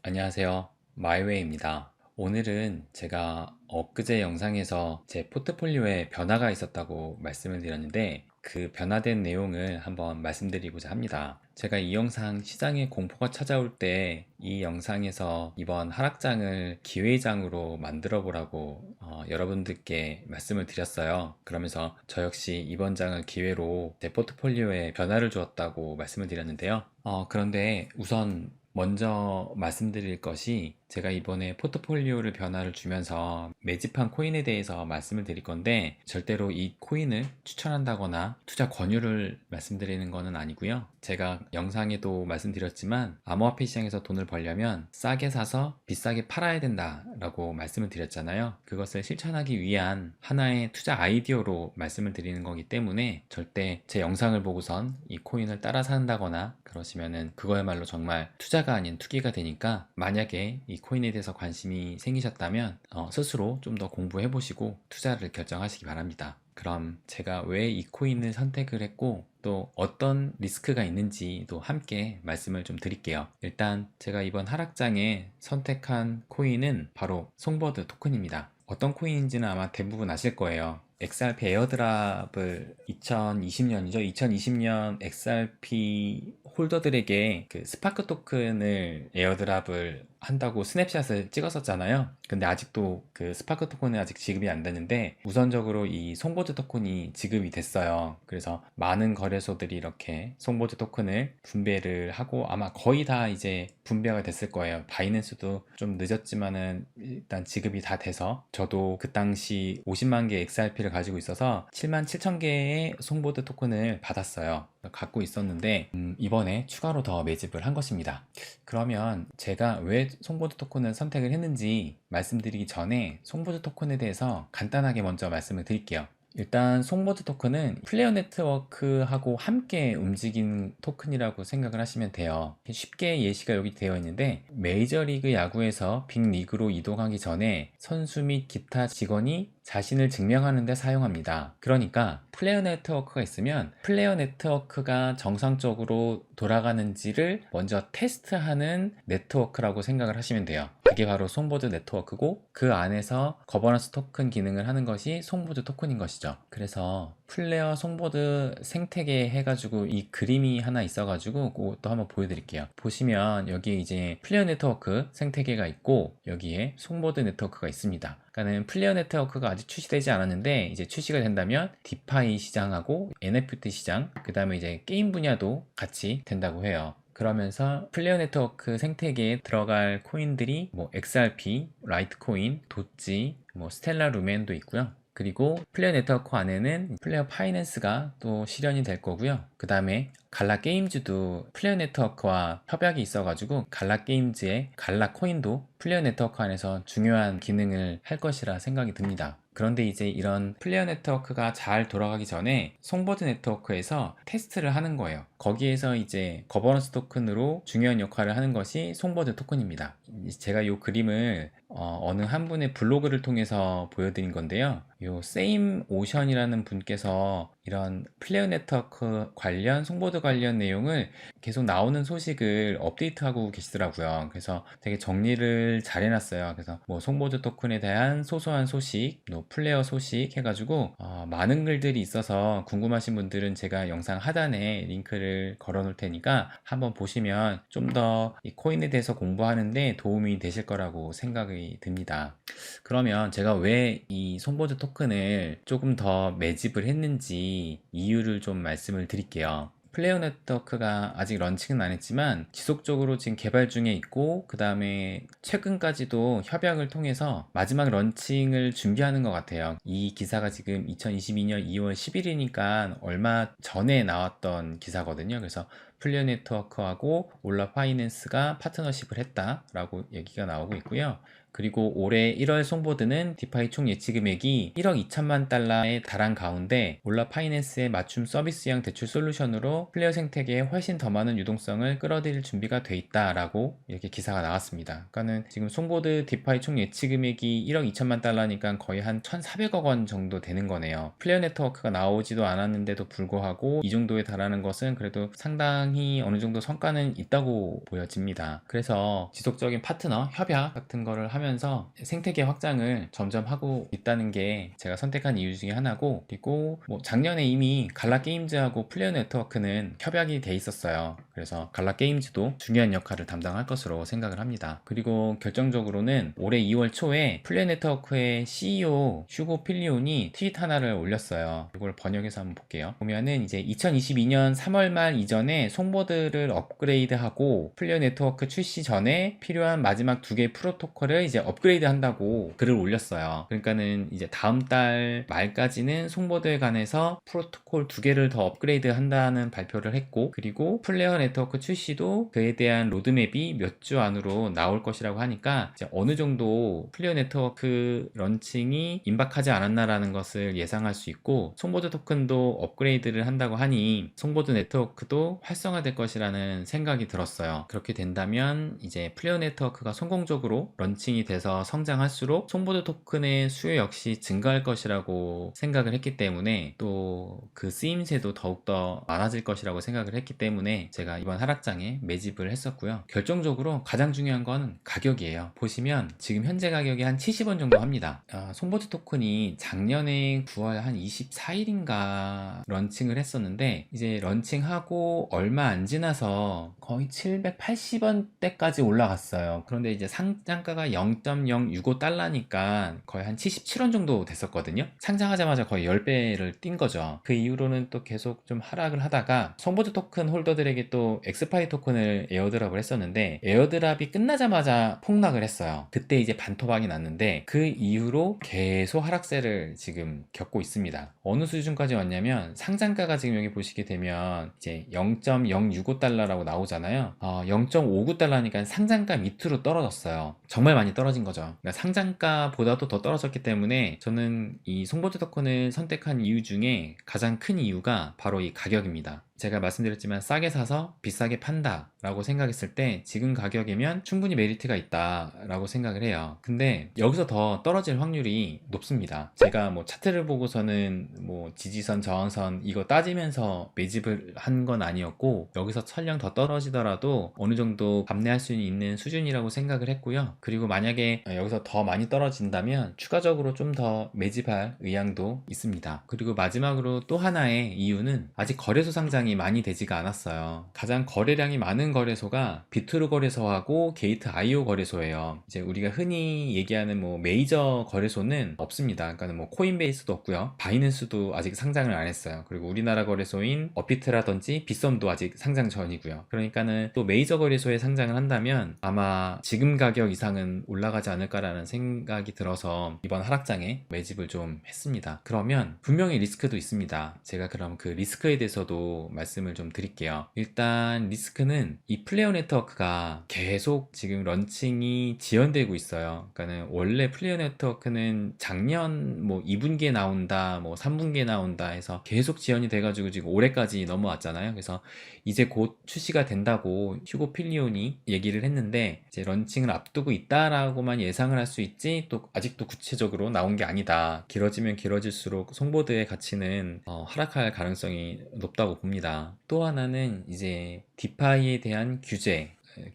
안녕하세요. 마이웨이입니다. 오늘은 제가 엊그제 영상에서 제 포트폴리오에 변화가 있었다고 말씀을 드렸는데 그 변화된 내용을 한번 말씀드리고자 합니다. 제가 이 영상 시장에 공포가 찾아올 때 이 영상에서 이번 하락장을 기회장으로 만들어 보라고 여러분들께 말씀을 드렸어요. 그러면서 저 역시 이번 장을 기회로 제 포트폴리오에 변화를 주었다고 말씀을 드렸는데요. 그런데 우선 먼저 말씀드릴 것이 제가 이번에 포트폴리오를 변화를 주면서 매집한 코인에 대해서 말씀을 드릴 건데 절대로 이 코인을 추천한다거나 투자 권유를 말씀드리는 것은 아니고요. 제가 영상에도 말씀드렸지만 암호화폐 시장에서 돈을 벌려면 싸게 사서 비싸게 팔아야 된다라고 말씀을 드렸잖아요. 그것을 실천하기 위한 하나의 투자 아이디어로 말씀을 드리는 거기 때문에 절대 제 영상을 보고선 이 코인을 따라 산다거나 그러시면은 그거야말로 정말 투자가 아닌 투기가 되니까 만약에 이 코인에 대해서 관심이 생기셨다면 스스로 좀 더 공부해 보시고 투자를 결정하시기 바랍니다. 그럼 제가 왜 이 코인을 선택을 했고 또 어떤 리스크가 있는지도 함께 말씀을 좀 드릴게요. 일단 제가 이번 하락장에 선택한 코인은 바로 송버드 토큰입니다. 어떤 코인인지는 아마 대부분 아실 거예요. XRP 에어드랍을 2020년이죠. 2020년 XRP 홀더들에게 그 스파크 토큰을 에어드랍을 한다고 스냅샷을 찍었었잖아요. 근데 아직도 그 스파크 토큰은 아직 지급이 안 되는데 우선적으로 이 송보드 토큰이 지급이 됐어요. 그래서 많은 거래소들이 이렇게 송보드 토큰을 분배를 하고 아마 거의 다 이제 분배가 됐을 거예요. 바이낸스도 좀 늦었지만은 일단 지급이 다 돼서 저도 그 당시 50만 개 XRP를 가지고 있어서 7만 7천 개의 송보드 토큰을 받았어요. 갖고 있었는데 이번에 추가로 더 매집을 한 것입니다. 그러면 제가 왜 송보드 토큰을 선택을 했는지 말씀드리기 전에 송보드 토큰에 대해서 간단하게 먼저 말씀을 드릴게요. 일단 송보드 토큰은 플레이어 네트워크하고 함께 움직이는 토큰이라고 생각을 하시면 돼요. 쉽게 예시가 여기 되어 있는데 메이저리그 야구에서 빅리그로 이동하기 전에 선수 및 기타 직원이 자신을 증명하는 데 사용합니다. 그러니까 플레이어 네트워크가 있으면 플레이어 네트워크가 정상적으로 돌아가는지를 먼저 테스트하는 네트워크라고 생각을 하시면 돼요. 그게 바로 송보드 네트워크고 그 안에서 거버넌스 토큰 기능을 하는 것이 송보드 토큰인 것이죠. 그래서 플레이어 송보드 생태계 해가지고 이 그림이 하나 있어가지고 그것도 한번 보여드릴게요. 보시면 여기에 이제 플레이어 네트워크 생태계가 있고 여기에 송보드 네트워크가 있습니다. 그러니까는 플레이어 네트워크가 아직 출시되지 않았는데 이제 출시가 된다면 디파이 시장하고 NFT 시장 그 다음에 이제 게임 분야도 같이 된다고 해요. 그러면서 플레이어 네트워크 생태계에 들어갈 코인들이 뭐 XRP, 라이트코인, 도지, 뭐 스텔라 루멘도 있고요. 그리고 플레이어 네트워크 안에는 플레이어 파이낸스가 또 실현이 될 거고요. 그 다음에 갈라 게임즈도 플레이어 네트워크와 협약이 있어가지고 갈라 게임즈의 갈라 코인도 플레이어 네트워크 안에서 중요한 기능을 할 것이라 생각이 듭니다. 그런데 이제 이런 플레이어 네트워크가 잘 돌아가기 전에 송보드 네트워크에서 테스트를 하는 거예요. 거기에서 이제 거버넌스 토큰으로 중요한 역할을 하는 것이 송보드 토큰입니다. 제가 이 그림을 어느 한 분의 블로그를 통해서 보여드린 건데요. 요 세임 오션이라는 분께서 이런 플레이어 네트워크 관련 송보드 관련 내용을 계속 나오는 소식을 업데이트하고 계시더라고요. 그래서 되게 정리를 잘 해놨어요. 그래서 뭐 송보드 토큰에 대한 소소한 소식, 또 플레이어 소식 해가지고 많은 글들이 있어서 궁금하신 분들은 제가 영상 하단에 링크를 걸어 놓을 테니까 한번 보시면 좀 더 이 코인에 대해서 공부하는데 도움이 되실 거라고 생각이 듭니다. 그러면 제가 왜 이 송보드 토큰을 조금 더 매집을 했는지 이유를 좀 말씀을 드릴게요. 플레이어 네트워크가 아직 런칭은 안 했지만 지속적으로 지금 개발 중에 있고 그 다음에 최근까지도 협약을 통해서 마지막 런칭을 준비하는 것 같아요. 이 기사가 지금 2022년 2월 10일이니까 얼마 전에 나왔던 기사거든요. 그래서 플레이어 네트워크하고 올라 파이낸스가 파트너십을 했다라고 얘기가 나오고 있고요. 그리고 올해 1월 송보드는 디파이 총 예치 금액이 1억 2천만 달러에 달한 가운데 올라 파이낸스의 맞춤 서비스형 대출 솔루션으로 플레이어 생태계에 훨씬 더 많은 유동성을 끌어들일 준비가 돼 있다라고 이렇게 기사가 나왔습니다. 그러니까는 지금 송보드 디파이 총 예치 금액이 1억 2천만 달러니까 거의 한 1,400억 원 정도 되는 거네요. 플레이어 네트워크가 나오지도 않았는데도 불구하고 이 정도에 달하는 것은 그래도 상당히 상당히 어느 정도 성과는 있다고 보여집니다. 그래서 지속적인 파트너 협약 같은 거를 하면서 생태계 확장을 점점 하고 있다는 게 제가 선택한 이유 중에 하나고, 그리고 뭐 작년에 이미 갈라게임즈하고 플레이어 네트워크는 협약이 돼 있었어요. 그래서 갈라게임즈도 중요한 역할을 담당할 것으로 생각을 합니다. 그리고 결정적으로는 올해 2월 초에 플레이어 네트워크의 CEO 휴고 필리온이 트윗 하나를 올렸어요. 이걸 번역해서 한번 볼게요. 보면은 이제 2022년 3월 말 이전에 송보드를 업그레이드하고 플레이어 네트워크 출시 전에 필요한 마지막 두 개의 프로토콜을 이제 업그레이드 한다고 글을 올렸어요. 그러니까는 이제 다음 달 말까지는 송보드에 관해서 프로토콜 두 개를 더 업그레이드 한다는 발표를 했고, 그리고 플레이어 네트워크 출시도 그에 대한 로드맵이 몇 주 안으로 나올 것이라고 하니까 이제 어느 정도 플레이어 네트워크 런칭이 임박하지 않았나라는 것을 예상할 수 있고, 송보드 토큰도 업그레이드를 한다고 하니 송보드 네트워크도 활성화될 것이라는 생각이 들었어요. 그렇게 된다면 이제 플레이어 네트워크가 성공적으로 런칭이 돼서 성장할수록 송보드 토큰의 수요 역시 증가할 것이라고 생각을 했기 때문에, 또 그 쓰임새도 더욱더 많아질 것이라고 생각을 했기 때문에 제가 이번 하락장에 매집을 했었고요. 결정적으로 가장 중요한 건 가격이에요. 보시면 지금 현재 가격이 한 70원 정도 합니다. 송보드 토큰이 작년에 9월 한 24일인가 런칭을 했었는데, 이제 런칭하고 얼마 안 지나서 거의 780원대까지 올라갔어요. 그런데 이제 상장가가 0.065달러니까 거의 한 77원 정도 됐었거든요. 상장하자마자 거의 10배를 뛴 거죠. 그 이후로는 또 계속 좀 하락을 하다가 송보드 토큰 홀더들에게 또 엑스파이 토큰을 에어드랍을 했었는데, 에어드랍이 끝나자마자 폭락을 했어요. 그때 이제 반토막이 났는데 그 이후로 계속 하락세를 지금 겪고 있습니다. 어느 수준까지 왔냐면, 상장가가 지금 여기 보시게 되면 이제 0.065달러라고 나오잖아요. 0.59달러니까 상장가 밑으로 떨어졌어요. 정말 많이 떨어진 거죠. 그러니까 상장가보다도 더 떨어졌기 때문에 저는 이 송보드 토큰을 선택한 이유 중에 가장 큰 이유가 바로 이 가격입니다. 제가 말씀드렸지만 싸게 사서 비싸게 판다 라고 생각했을 때 지금 가격이면 충분히 메리트가 있다 라고 생각을 해요. 근데 여기서 더 떨어질 확률이 높습니다. 제가 뭐 차트를 보고서는 뭐 지지선 저항선 이거 따지면서 매집을 한 건 아니었고, 여기서 설령 더 떨어지더라도 어느 정도 감내할 수 있는 수준이라고 생각을 했고요. 그리고 만약에 여기서 더 많이 떨어진다면 추가적으로 좀 더 매집할 의향도 있습니다. 그리고 마지막으로 또 하나의 이유는 아직 거래소 상장이 많이 되지가 않았어요. 가장 거래량이 많은 거래소가 비트루 거래소하고 게이트 IO 거래소예요. 이제 우리가 흔히 얘기하는 뭐 메이저 거래소는 없습니다. 그러니까 뭐 코인베이스도 없고요. 바이낸스도 아직 상장을 안 했어요. 그리고 우리나라 거래소인 업비트라든지 빗썸도 아직 상장 전이고요. 그러니까는 또 메이저 거래소에 상장을 한다면 아마 지금 가격 이상은 올라가지 않을까라는 생각이 들어서 이번 하락장에 매집을 좀 했습니다. 그러면 분명히 리스크도 있습니다. 제가 그럼 그 리스크에 대해서도 말씀을 좀 드릴게요. 일단 리스크는 이 플레이어 네트워크가 계속 지금 런칭이 지연되고 있어요. 그러니까는 원래 플레이어 네트워크는 작년 뭐 2분기에 나온다, 뭐 3분기에 나온다 해서 계속 지연이 돼가지고 지금 올해까지 넘어왔잖아요. 그래서 이제 곧 출시가 된다고 휴고 필리온이 얘기를 했는데, 이제 런칭을 앞두고 있다라고만 예상을 할 수 있지 또 아직도 구체적으로 나온 게 아니다. 길어지면 길어질수록 송보드의 가치는 하락할 가능성이 높다고 봅니다. 또 하나는 이제 디파이에 대한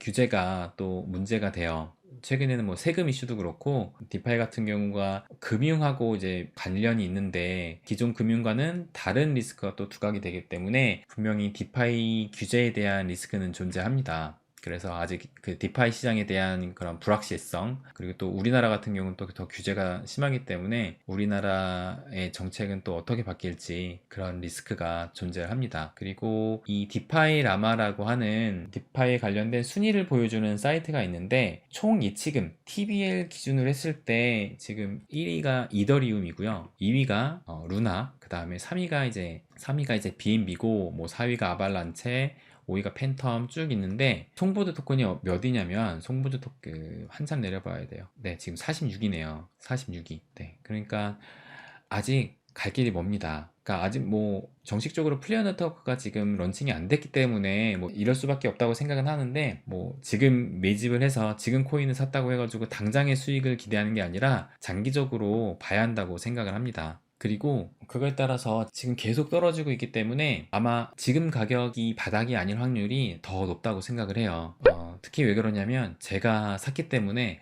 규제가 또 문제가 돼요. 최근에는 뭐 세금 이슈도 그렇고, 디파이 같은 경우가 금융하고 이제 관련이 있는데 기존 금융과는 다른 리스크가 또 두각이 되기 때문에 분명히 디파이 규제에 대한 리스크는 존재합니다. 그래서 아직 그 디파이 시장에 대한 그런 불확실성, 그리고 또 우리나라 같은 경우는 또 더 규제가 심하기 때문에 우리나라의 정책은 또 어떻게 바뀔지 그런 리스크가 존재합니다. 그리고 이 디파이 라마라고 하는 디파이 관련된 순위를 보여주는 사이트가 있는데, 총 예치금 TBL 기준으로 했을 때 지금 1위가 이더리움이고요, 2위가 루나, 그 다음에 3위가 이제 BNB고, 뭐 4위가 아발란체, 5위가 팬텀 쭉 있는데, 송보드 토큰이 몇이냐면, 송보드 토큰 한참 내려봐야 돼요. 네, 지금 46이네요. 46위. 네, 그러니까 아직 갈 길이 멉니다. 그러니까 아직 뭐 정식적으로 플레이어 네트워크가 지금 런칭이 안 됐기 때문에 뭐 이럴 수밖에 없다고 생각은 하는데, 뭐 지금 매집을 해서 지금 코인을 샀다고 해가지고 당장의 수익을 기대하는 게 아니라 장기적으로 봐야 한다고 생각을 합니다. 그리고 그거에 따라서 지금 계속 떨어지고 있기 때문에 아마 지금 가격이 바닥이 아닐 확률이 더 높다고 생각을 해요. 특히 왜 그러냐면 제가 샀기 때문에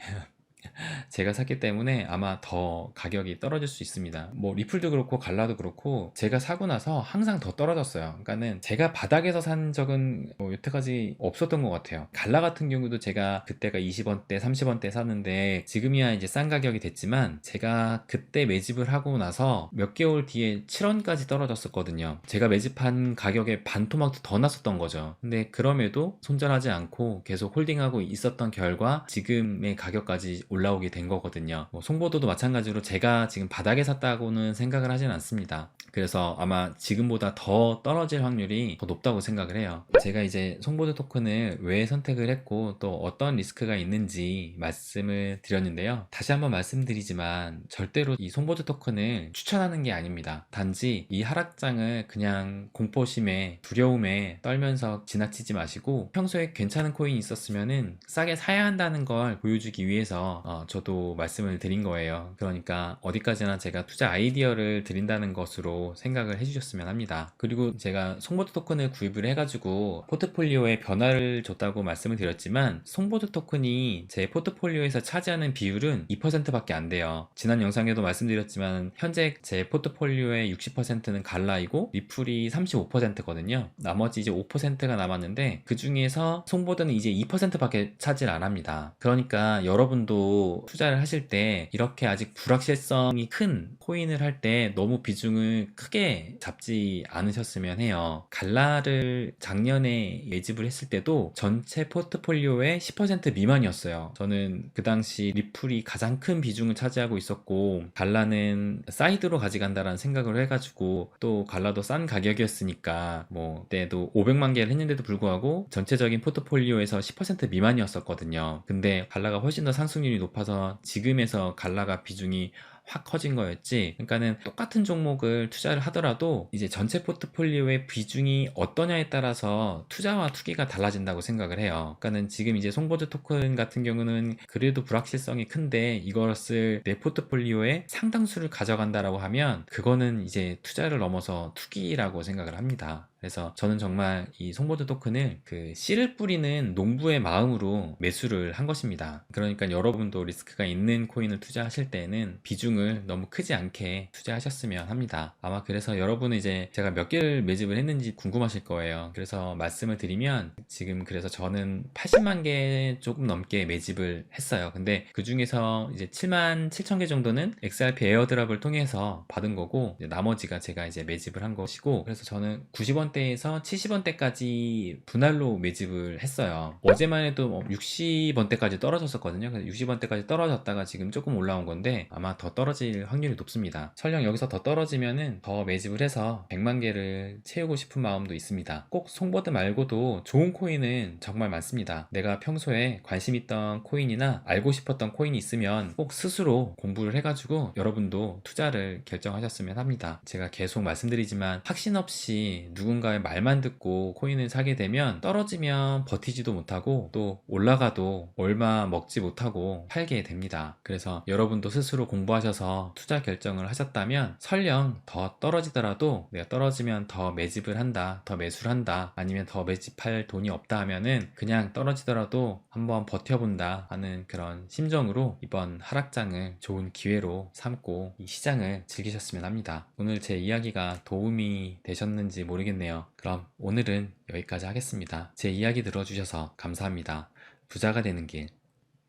아마 더 가격이 떨어질 수 있습니다. 뭐 리플도 그렇고 갈라도 그렇고 제가 사고 나서 항상 더 떨어졌어요. 그러니까는 제가 바닥에서 산 적은 뭐 여태까지 없었던 것 같아요. 갈라 같은 경우도 제가 그때가 20원대, 30원대 샀는데 지금이야 이제 싼 가격이 됐지만 제가 그때 매집을 하고 나서 몇 개월 뒤에 7원까지 떨어졌었거든요. 제가 매집한 가격에 반토막도 더 났었던 거죠. 근데 그럼에도 손절하지 않고 계속 홀딩하고 있었던 결과 지금의 가격까지 올라오게 된 거거든요. 뭐 송보도도 마찬가지로 제가 지금 바닥에 샀다고는 생각을 하진 않습니다. 그래서 아마 지금보다 더 떨어질 확률이 더 높다고 생각을 해요. 제가 이제 송보도 토큰을 왜 선택을 했고 또 어떤 리스크가 있는지 말씀을 드렸는데요. 다시 한번 말씀드리지만 절대로 이 송보도 토큰을 추천하는 게 아닙니다. 단지 이 하락장을 그냥 공포심에 두려움에 떨면서 지나치지 마시고 평소에 괜찮은 코인이 있었으면은 싸게 사야 한다는 걸 보여주기 위해서 저도 말씀을 드린 거예요. 그러니까 어디까지나 제가 투자 아이디어를 드린다는 것으로 생각을 해주셨으면 합니다. 그리고 제가 송보드 토큰을 구입을 해가지고 포트폴리오에 변화를 줬다고 말씀을 드렸지만 송보드 토큰이 제 포트폴리오에서 차지하는 비율은 2%밖에 안 돼요. 지난 영상에도 말씀드렸지만 현재 제 포트폴리오의 60%는 갈라이고 리플이 35%거든요. 나머지 이제 5%가 남았는데 그 중에서 송보드는 이제 2%밖에 차지를 안 합니다. 그러니까 여러분도 투자를 하실 때 이렇게 아직 불확실성이 큰 코인을 할 때 너무 비중을 크게 잡지 않으셨으면 해요. 갈라를 작년에 매집을 했을 때도 전체 포트폴리오의 10% 미만이었어요. 저는 그 당시 리플이 가장 큰 비중을 차지하고 있었고 갈라는 사이드로 가져간다라는 생각을 해가지고 또 갈라도 싼 가격이었으니까 뭐 그때도 500만 개를 했는데도 불구하고 전체적인 포트폴리오에서 10% 미만이었었거든요. 근데 갈라가 훨씬 더 상승률이 높아서 지금에서 갈라가 비중이 확 커진 거였지. 그러니까는 똑같은 종목을 투자를 하더라도 이제 전체 포트폴리오의 비중이 어떠냐에 따라서 투자와 투기가 달라진다고 생각을 해요. 그러니까는 지금 이제 송보드 토큰 같은 경우는 그래도 불확실성이 큰데 이것을 내 포트폴리오의 상당수를 가져간다라고 하면 그거는 이제 투자를 넘어서 투기라고 생각을 합니다. 그래서 저는 정말 이 송보드 토큰을 그 씨를 뿌리는 농부의 마음으로 매수를 한 것입니다. 그러니까 여러분도 리스크가 있는 코인을 투자하실 때는 비중을 너무 크지 않게 투자하셨으면 합니다. 아마 그래서 여러분은 이제 제가 몇 개를 매집을 했는지 궁금하실 거예요. 그래서 말씀을 드리면 지금 그래서 저는 80만 개 조금 넘게 매집을 했어요. 근데 그 중에서 이제 7만 7천 개 정도는 XRP 에어드랍을 통해서 받은 거고 나머지가 제가 이제 매집을 한 것이고 그래서 저는 90원대에서 70원대까지 분할로 매집을 했어요. 어제만 해도 60원대까지 떨어졌었거든요. 그래서 60원대까지 떨어졌다가 지금 조금 올라온 건데 아마 더 떨어질 확률이 높습니다. 설령 여기서 더 떨어지면은 더 매집을 해서 100만 개를 채우고 싶은 마음도 있습니다. 꼭 송보드 말고도 좋은 코인은 정말 많습니다. 내가 평소에 관심 있던 코인이나 알고 싶었던 코인이 있으면 꼭 스스로 공부를 해가지고 여러분도 투자를 결정하셨으면 합니다. 제가 계속 말씀드리지만 확신 없이 누군가의 말만 듣고 코인을 사게 되면 떨어지면 버티지도 못하고 또 올라가도 얼마 먹지 못하고 팔게 됩니다. 그래서 여러분도 스스로 공부하셔서 투자 결정을 하셨다면 설령 더 떨어지더라도 내가 떨어지면 더 매집을 한다, 더 매수를 한다, 아니면 더 매집할 돈이 없다 하면은 그냥 떨어지더라도 한번 버텨본다 하는 그런 심정으로 이번 하락장을 좋은 기회로 삼고 이 시장을 즐기셨으면 합니다. 오늘 제 이야기가 도움이 되셨는지 모르겠네요. 그럼 오늘은 여기까지 하겠습니다. 제 이야기 들어주셔서 감사합니다. 부자가 되는 길,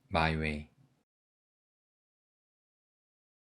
마이웨이.